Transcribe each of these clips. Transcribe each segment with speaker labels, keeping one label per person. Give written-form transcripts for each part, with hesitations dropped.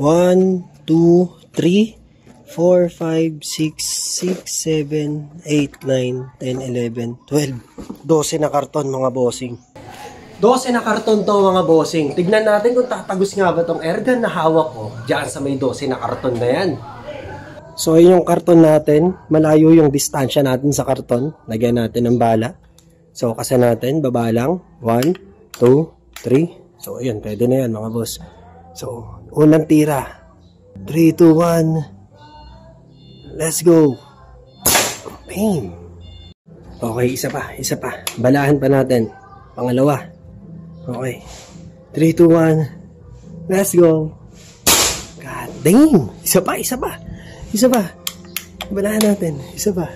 Speaker 1: 1, 2, 3, 4, 5, 6, 7, 8, 9, 10, 11, 12. 12 na karton mga bossing. 12 na karton to mga bossing. Tignan natin kung tatagos nga ba tong airgun na hawak ko dyan sa may 12 na karton na yan. So yun yung karton natin. Malayo yung distansya natin sa karton. Lagyan natin ng bala. So kasi natin, baba lang. 1, 2, 3. So, ayan, pwede na yan mga boss. So, unang tira. 3, 2, 1. Let's go. Bam. Okay, isa pa. Balahan pa natin. Pangalawa. Okay. 3, 2, 1. Let's go. God damn. Isa pa. Balahan natin. Isa pa.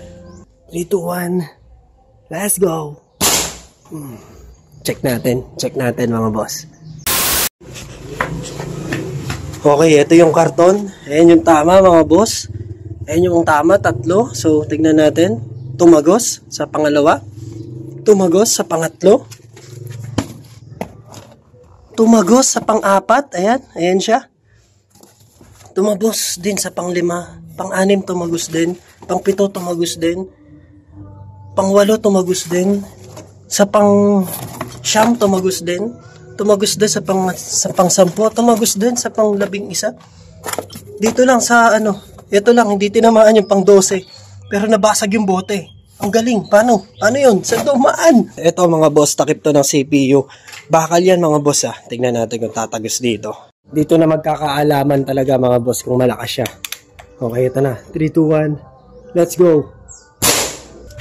Speaker 1: 3, 2, 1. Let's go. Check natin mga boss. Okay, ito yung karton. Ayan yung tama mga boss. Ayan yung tama, 3. So, tignan natin. Tumagos sa pangalawa. Tumagos sa pangatlo. Tumagos sa pang-4. Ayan siya. Tumagos din sa pang-5. Pang-6 tumagos din. Pang-7 tumagos din. Pang-8 tumagos din. Sa pang-9 tumagos din. Tumagos din sa pang-10, tumagos din sa pang-11. Dito lang sa ito lang, hindi tinamaan yung pang-12. Pero nabasag yung bote. Ang galing. Paano yun? Saan dumaan? Ito mga boss, takip to ng CPU. Bakal yan mga boss Tignan natin kung tatagos dito. Dito na magkakaalaman talaga mga boss kung malakas siya. Okay, ito na. 3, 2, 1. Let's go.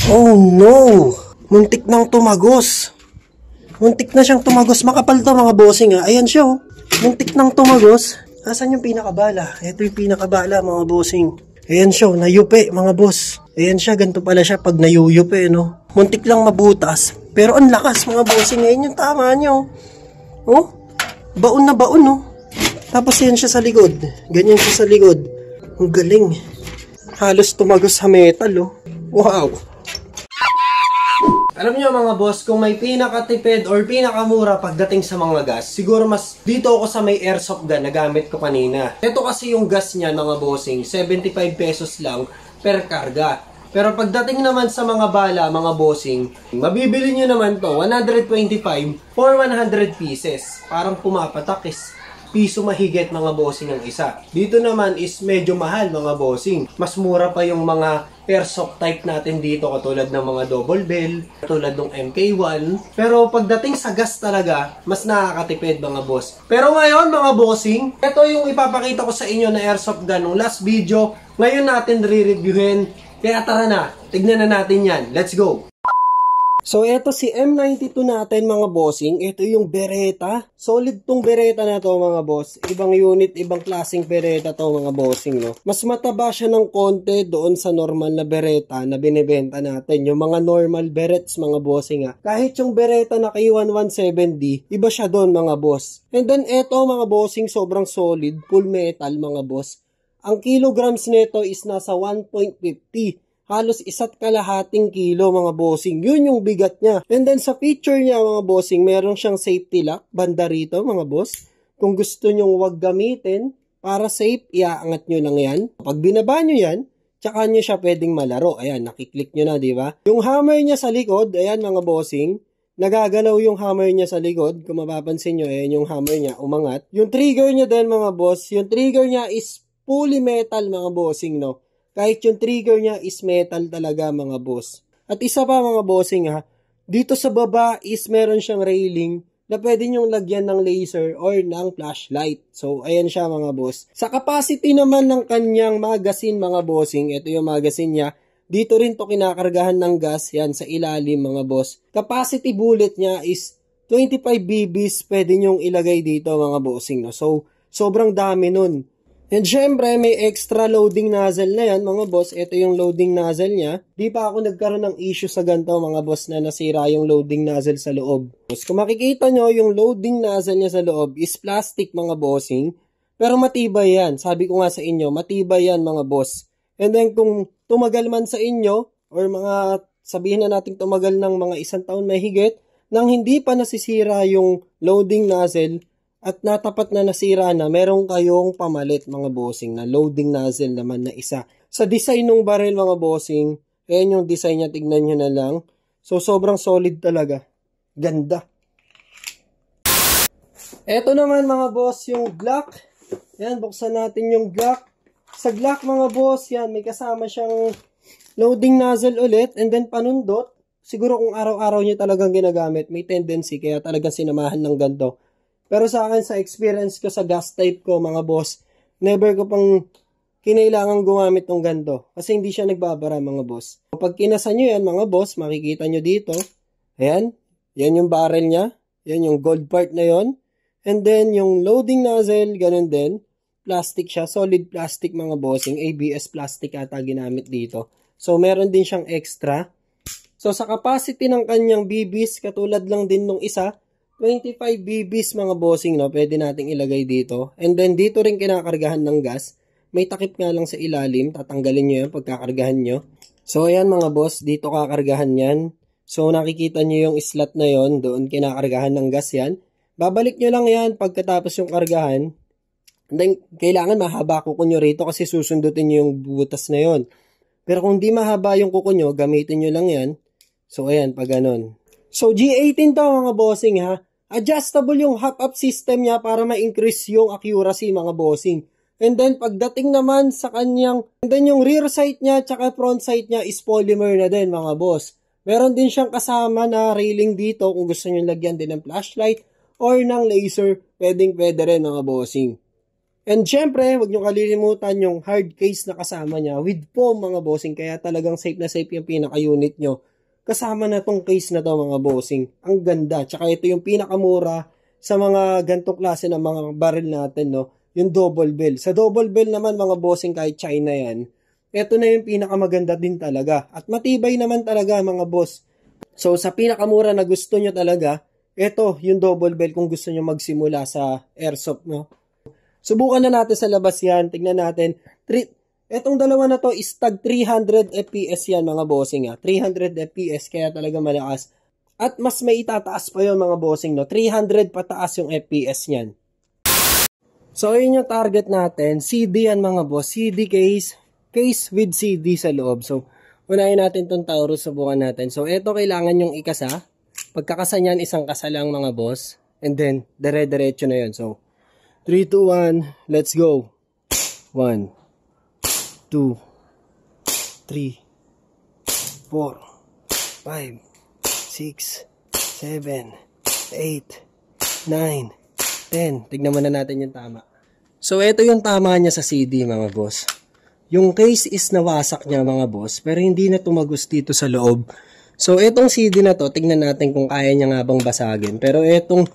Speaker 1: Oh no! Muntik nang tumagos. Muntik na siyang tumagos. Makapal to mga bossing Ayan siya Muntik nang tumagos. Asan yung pinakabala? Ito yung pinakabala mga bossing. Ayan siya. Nayupi mga boss. Ayan siya. Ganito pala siya pag nayuyupi Muntik lang mabutas. Pero ang lakas mga bossing. Ayan yung tama nyo. Baon na baon Tapos yan siya sa likod. Ganyan siya sa likod. Ang galing. Halos tumagos sa metal Wow. Alam niyo mga boss, kung may pinakatipid or pinakamura pagdating sa mga gas, siguro mas dito ako sa may airsoft gun na gamit ko kanina. Ito kasi yung gas niya mga bossing, 75 pesos lang per karga. Pero pagdating naman sa mga bala mga bossing, mabibili nyo naman to 125 for 100 pieces. Parang pumapatak piso mahigit mga bossing ang isa. Dito naman is medyo mahal mga bossing. Mas mura pa yung mga airsoft type natin dito katulad ng mga double bell, katulad ng MK1. Pero pagdating sa gas talaga, mas nakakatipid mga boss. Pero ngayon mga bossing, ito yung ipapakita ko sa inyo na airsoft gun nung last video. Ngayon natin re-reviewin. Kaya tara na, tignan na natin yan. Let's go! So, eto si M92 natin mga bossing. Ito yung Beretta. Solid tong Beretta na to mga boss. Ibang unit, ibang klaseng Beretta to mga bossing Mas mataba siya ng konti doon sa normal na Beretta na binibenta natin. Yung mga normal Berets mga bossing Kahit yung Beretta na K1170, iba siya doon mga boss. And then eto mga bossing, sobrang solid. Full metal mga boss. Ang kilograms nito is nasa 1.50. Halos 1.5 kilo mga bossing. Yun yung bigat niya. And then sa feature niya mga bossing, meron siyang safety lock banda rito mga boss. Kung gusto nyong wag gamitin, para safe, iaangat nyo lang yan. Pag binaba nyo yan, tsaka nyo siya pwedeng malaro. Ayan, nakiklik nyo na, di ba? Yung hammer niya sa likod, ayan mga bossing, nagagalaw yung hammer niya sa likod. Kung mapapansin nyo, ayan yung hammer niya, umangat. Yung trigger niya din mga boss, yung trigger niya is fully metal mga bossing Kahit yung trigger niya is metal talaga mga boss. At isa pa mga bossing dito sa baba is meron siyang railing na pwede nyong lagyan ng laser or ng flashlight. So, ayan siya mga boss. Sa capacity naman ng kanyang magazine mga bossing, ito yung magazine niya. Dito rin to kinakargahan ng gas, yan sa ilalim mga boss. Capacity bullet niya is 25 BBs pwede nyong ilagay dito mga bossing. So, sobrang dami nun. And syempre, may extra loading nozzle na yan, mga boss. Ito yung loading nozzle niya. Di pa ako nagkaroon ng issue sa ganito, mga boss, na nasira yung loading nozzle sa loob. Kung makikita nyo, yung loading nozzle niya sa loob is plastic, mga bossing. Pero matibay yan. Sabi ko nga sa inyo, matibay yan, mga boss. And then, kung tumagal man sa inyo, or mga, sabihin na natin tumagal ng mga 1 taon mahigit, nang hindi pa nasisira yung loading nozzle, at natapat na nasira na, meron kayong pamalit mga bossing na loading nozzle naman na isa. Sa design ng barrel mga bossing, ayan yung design niya, tignan nyo na lang. So sobrang solid talaga. Ganda. Eto naman mga boss yung Glock. Yan, buksan natin yung Glock. Sa Glock mga boss, yan, may kasama siyang loading nozzle ulit and then panundot. Siguro kung araw-araw nyo talagang ginagamit, may tendency kaya talagang sinamahan ng ganito. Pero sa akin, sa experience ko sa gas type ko mga boss, never ko pang kinailangan gumamit ng ganito. Kasi hindi siya nagbabara mga boss. Pag kinasan nyo yan mga boss, makikita nyo dito. Ayan, yan yung barrel niya. Yan yung gold part na yon. And then yung loading nozzle, ganun din. Plastic siya, solid plastic mga bossing. ABS plastic ata ginamit dito. So meron din siyang extra. So sa capacity ng kanyang BBs, katulad lang din nung isa, 25 BBs mga bossing, no? Pwede nating ilagay dito. And then dito rin kinakargahan ng gas. May takip nga lang sa ilalim. Tatanggalin nyo yan pagkakargahan nyo. So ayan mga boss, dito kakargahan yan. So nakikita nyo yung slot na yon, doon kinakargahan ng gas yan. Babalik nyo lang yan pagkatapos yung kargahan. And then kailangan mahaba kuko nyo rito kasi susundutin nyo yung butas na yon. Pero kung di mahaba yung kuko nyo, gamitin nyo lang yan. So ayan, pag ganun. So G18 to mga bossing ha. Adjustable yung hop-up system niya para ma-increase yung accuracy mga bossing. And then pagdating naman sa kanyang, and then yung rear sight niya tsaka front sight niya is polymer na din mga boss. Meron din siyang kasama na railing dito kung gusto niyo lagyan din ng flashlight or ng laser, pwede rin mga bossing. And syempre, huwag niyo kalilimutan yung hard case na kasama niya with foam mga bossing, kaya talagang safe na safe yung pinaka-unit nyo. Kasama na tong case na to mga bossing. Ang ganda. Tsaka ito yung pinakamura sa mga gantong klase ng mga barrel natin, no? Yung double bell. Sa double bell naman mga bossing, kahit China yan, ito na yung pinakamaganda din talaga. At matibay naman talaga mga boss. So sa pinakamura na gusto nyo talaga, ito yung double bell kung gusto nyo magsimula sa airsoft, no? Subukan na natin sa labas yan. Tignan natin. Etong dalawa na to is tag 300 FPS yan mga bossing ha. 300 FPS kaya talaga malakas. At mas may itataas pa yon mga bossing, no. 300 pataas yung FPS niyan. So yun yung target natin. CD yan mga boss. CD case. Case with CD sa loob. So unahin natin tong Taurus, subukan natin. So eto kailangan yung ikasa. Pagkakasa niyan, isang kasa lang mga boss. And then dire-diretso na yun. So 3, 2, 1, let's go. 1, 2, 3, 4, 5, 6, 7, 8, 9, 10. Tignan muna natin yung tama. So, ito yung tama niya sa CD, mga boss. Yung case is nawasak niya, mga boss, pero hindi na tumagos dito sa loob. So, itong CD na to, tignan natin kung kaya niya nga bang basagin. Pero itong,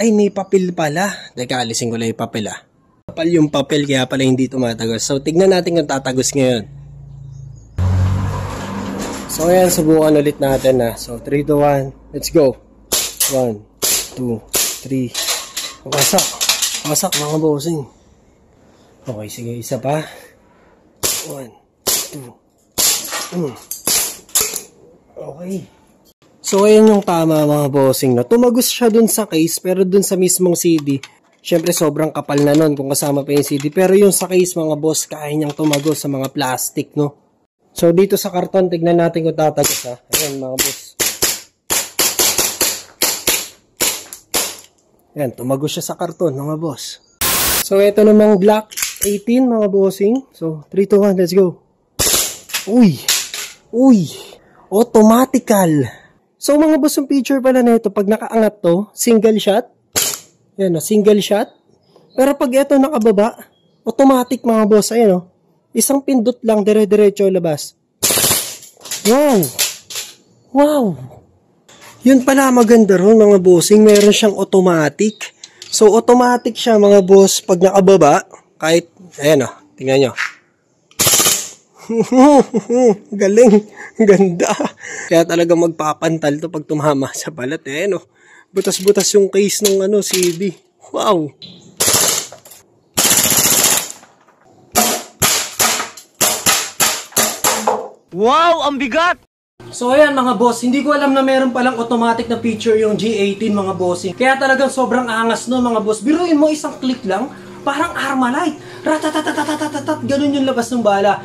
Speaker 1: ay, may papel pala. Teka, alisin ko lang yung papel ah. Kapal yung papel kaya pala hindi tumatagos. So tignan natin kung tatagos ngayon. So ayan, subukan ulit natin na. So 3, 2, 1, let's go. 1, 2, 3. Wasak mga bossing. Okay, sige, isa pa. 1, 2, okay. So ayan yung tama mga bossing, no? Tumagos siya dun sa case pero dun sa mismong CD, syempre sobrang kapal na nun kung kasama pa yung CD. Pero yung sa case mga boss, kaya niyang tumagos sa mga plastic, no? So dito sa karton, tignan natin kung tatagos ha. Ayan mga boss. Ayan, tumagos siya sa karton mga boss. So ito namang Glock 18 mga bossing. So 3, 2, 1, let's go. Uy! Automatical! So mga boss, yung feature pala nito, pag nakaangat to, single shot. Yan o, single shot. Pero pag ito nakababa, automatic mga boss. Ayan o, isang pindot lang, dire-diretso labas. Wow! Yun pala maganda ron mga bossing, meron siyang automatic. So automatic siya mga boss pag nakababa. Kahit, ayan o, tingnan nyo. Galing, ganda. Kaya talaga magpapantal to pag tumama sa balat. Ayan o. Butas-butas yung case ng CD. Wow!
Speaker 2: Wow! Ang bigat!
Speaker 1: So ayan mga boss, hindi ko alam na meron palang automatic na feature yung G18 mga bossing. Kaya talagang sobrang angas no mga boss. Biruin mo isang click lang, parang Armalite. Ratatatatatatat, ganun yung labas ng bala.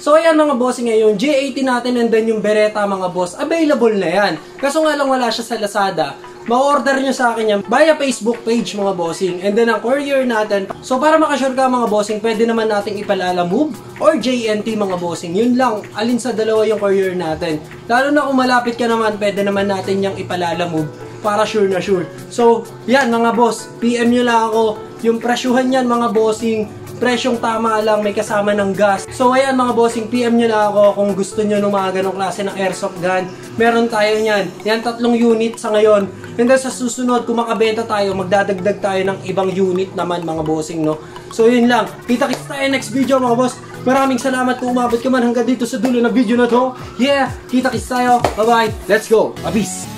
Speaker 1: So ayan mga bossing, yung G18 natin and then yung Beretta mga boss, available na yan. Kaso nga lang wala siya sa Lazada. Ma-order nyo sa akin yan via Facebook page mga bossing. And then ang courier natin. So para makasure ka mga bossing, pwede naman nating ipalala Move or JNT mga bossing. Yun lang, alin sa dalawa yung courier natin. Lalo na kung malapit ka naman, pwede naman natin yung ipalala Move para sure na sure. So yan mga boss, PM nyo lang ako. Yung presyuhan yan mga bossing, presyong tama lang, may kasama ng gas. So ayan mga bossing, PM nyo na ako kung gusto nyo ng mga ganong klase ng airsoft gun. Meron tayo niyan. Yan 3 unit sa ngayon. And then sa susunod, kung makabenta tayo, magdadagdag tayo ng ibang unit naman mga bossing, no? So yun lang. Kita-kits tayo next video mga boss. Maraming salamat kung umabot ka man hanggang dito sa dulo ng video na to. Yeah, kita-kits tayo. Bye-bye. Let's go. Peace.